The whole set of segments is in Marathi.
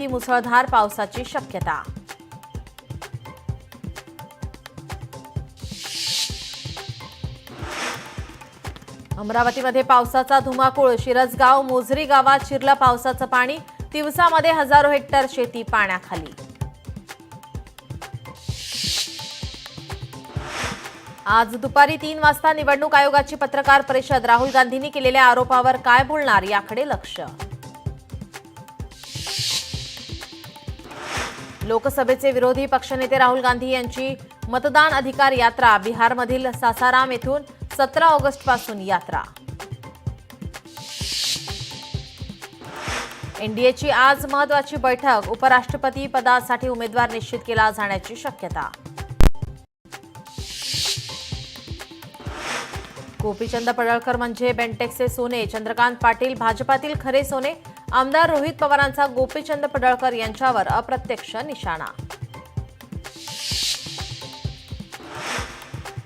ही मुसळधार पावसाची शक्यता। अमरावतीमध्ये पावसाचा धुमाकूळ। शिरसगाव मोझरी गावात शिरलं पावसाचं पाणी। तिवसामध्ये हजारो हेक्टर शेती पाण्याखाली। आज दुपारी 3 वाजता निवडणूक आयोगाची पत्रकार परिषद। राहुल गांधींनी केलेल्या आरोपावर काय बोलणार याकडे लक्ष। लोकसभेचे विरोधी पक्षनेते राहुल गांधी यांची मतदान अधिकार यात्रा। बिहारमधील सासाराम येथून 17 ऑगस्ट पासून यात्रा। एनडीएची आज महत्त्वाची बैठक। उपराष्ट्रपती पदासाठी उमेदवार निश्चित केला जाण्याची शक्यता। गोपीचंद पडळकर म्हणजे बेंटेक्सचे सोने। चंद्रकांत पाटील भाजपातील खरे सोने। आमदार रोहित पवारांचा गोपीचंद पडळकर यांच्यावर अप्रत्यक्ष निशाणा।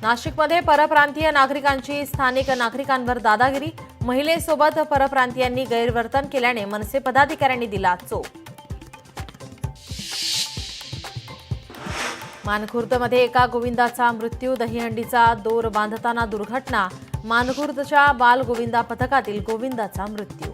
नाशिकमध्ये परप्रांतीय नागरिकांची स्थानिक नागरिकांवर दादागिरी। महिलेसोबत परप्रांतीयांनी गैरवर्तन केल्याने मनसे पदाधिकाऱ्यांनी दिला चोप। मानखुर्दमध्ये एका गोविंदाचा मृत्यू। दहीहंडीचा दोर बांधताना दुर्घटना। मानखुर्दच्या बाल गोविंदा पथकातील गोविंदाचा मृत्यू।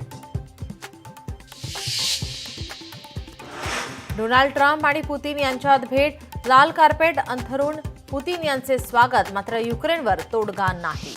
डोनाल्ड ट्रम्प आणि पुतीन यांच्यात भेट। लाल कार्पेट अंथरून पुतीन यांचे स्वागत। मात्र युक्रेनवर तोडगा नाही।